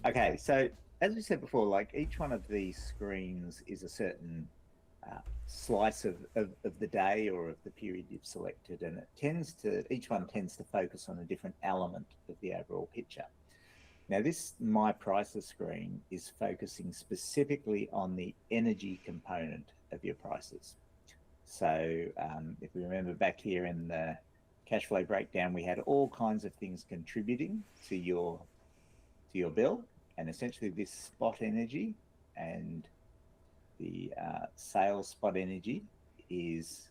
Okay, so as we said before, like each one of these screens is a certain slice of the day or of the period you've selected, and each one tends to focus on a different element of the overall picture. Now, this My Prices screen is focusing specifically on the energy component of your prices. So, if we remember back here in the cash flow breakdown, we had all kinds of things contributing to your bill, and essentially this spot energy and the sales spot energy is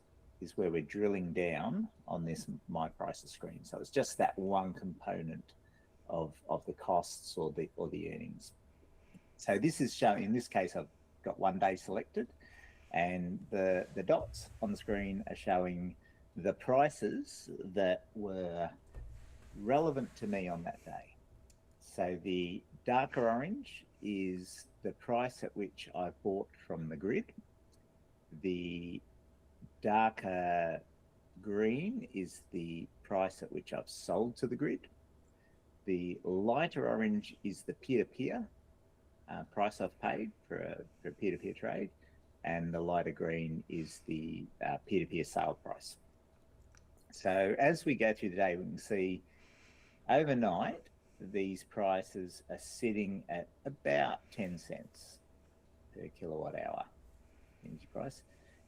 where we're drilling down on this My Prices screen. So it's just that one component of the costs or the earnings. So this is showing, in this case, I've got 1 day selected, and the dots on the screen are showing the prices that were relevant to me on that day. So the darker orange is the price at which I bought from the grid. The darker green is the price at which I've sold to the grid. The lighter orange is the peer-to-peer price I've paid for a peer-to-peer trade. And the lighter green is the peer-to-peer sale price. So as we go through the day, we can see overnight, these prices are sitting at about 10 cents per kilowatt hour energy price.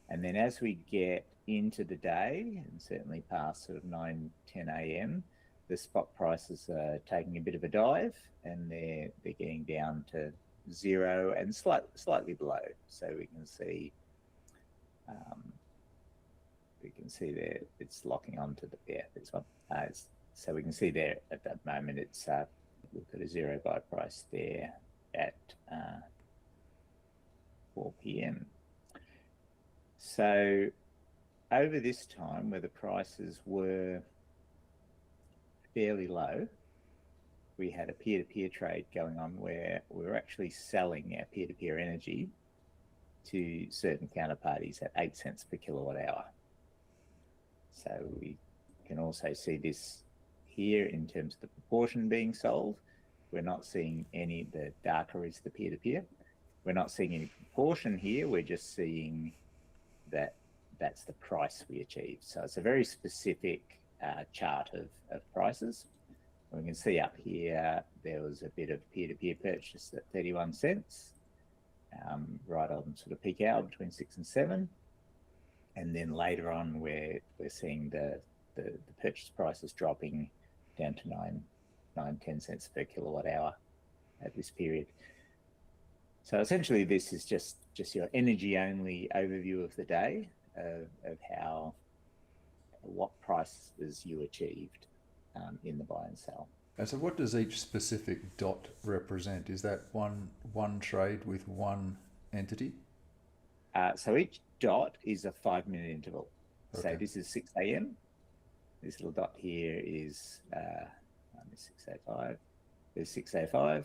And then as we get into the day, and certainly past sort of 9, 10 a.m., the spot prices are taking a bit of a dive, and they're getting down to zero and slightly below. So we can see there it's locking onto this one. So we can see there at that moment we've got a zero buy price there at 4 p.m. So over this time, where the prices were fairly low, we had a peer-to-peer trade going on where we were actually selling our peer-to-peer energy to certain counterparties at 8 cents per kilowatt hour. So we can also see this here in terms of the proportion being sold. We're not seeing any, the darker is the peer-to-peer. We're not seeing any proportion here. We're just seeing that's the price we achieved. So it's a very specific chart of prices. We can see up here, there was a bit of peer-to-peer purchase at 31 cents, right on sort of peak hour between 6 and 7. And then later on, we're seeing the purchase prices dropping down to 10 cents per kilowatt hour at this period. So essentially, this is just your energy-only overview of the day of what prices you achieved in the buy and sell. And so what does each specific dot represent? Is that one trade with one entity? So each dot is a 5-minute interval. Okay. So this is 6 a.m. This little dot here is 6:05. There's 6:05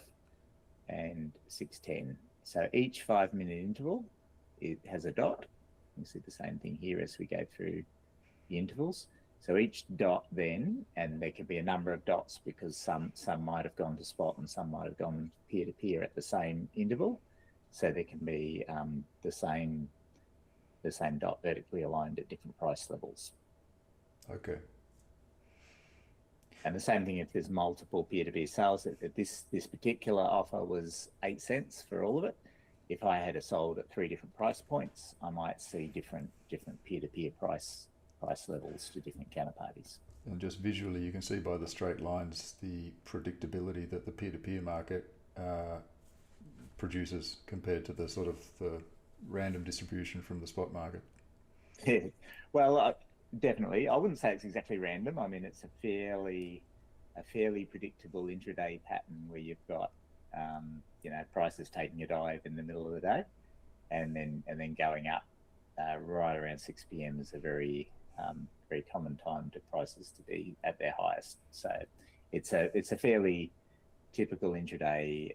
and 6:10. So each 5-minute interval, it has a dot. You can see the same thing here as we go through the intervals. So each dot then, and there could be a number of dots because some might have gone to spot and some might have gone peer-to-peer at the same interval. So there can be the same dot vertically aligned at different price levels. Okay. And the same thing if there's multiple peer-to-peer sales. This particular offer was 8 cents for all of it. If I had sold at 3 different price points, I might see different peer-to-peer price levels to different counterparties. And just visually, you can see by the straight lines the predictability that the peer-to-peer market produces compared to the sort of the random distribution from the spot market. Yeah. Well, definitely. I wouldn't say it's exactly random. I mean, it's a fairly predictable intraday pattern where you've got prices taking a dive in the middle of the day, and then going up right around 6 p.m. is a very common time to prices to be at their highest. So it's a fairly typical intraday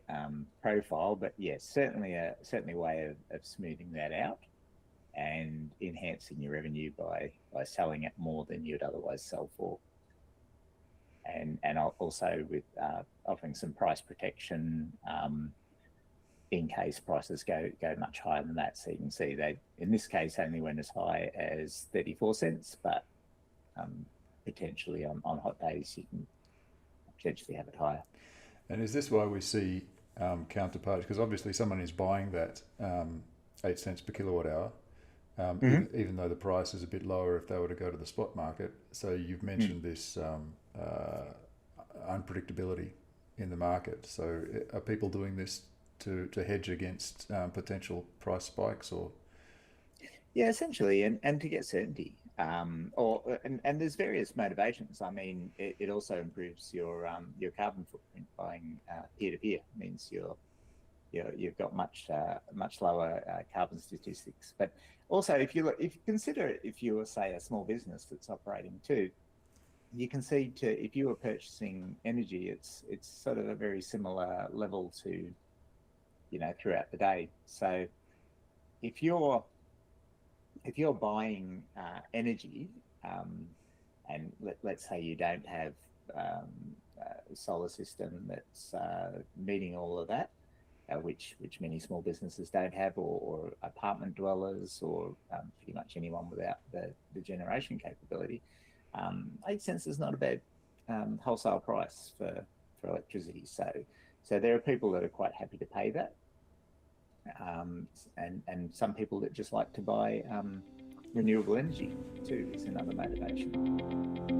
profile, but yes, certainly a way of smoothing that out and enhancing your revenue by selling at more than you'd otherwise sell for. and also with offering some price protection in case prices go much higher than that. So you can see they, in this case, only went as high as 34 cents, but potentially on hot days you can potentially have it higher. And is this why we see counterparties? Because obviously someone is buying that 8 cents per kilowatt hour, even though the price is a bit lower if they were to go to the spot market. So you've mentioned this unpredictability in the market. So are people doing this to hedge against potential price spikes, or? Yeah, essentially, and to get certainty. And there's various motivations. I mean, it also improves your carbon footprint. Buying peer to peer means you've got much lower carbon statistics. But also, if you consider it, if you were, say, a small business that's operating too, you can see if you were purchasing energy, it's sort of a very similar level to, throughout the day. So if you're buying energy, and let's say you don't have a solar system that's meeting all of that, which many small businesses don't have, or apartment dwellers, or pretty much anyone without the generation capability, 8 cents is not a bad wholesale price for electricity. So there are people that are quite happy to pay that. And some people that just like to buy renewable energy too is another motivation.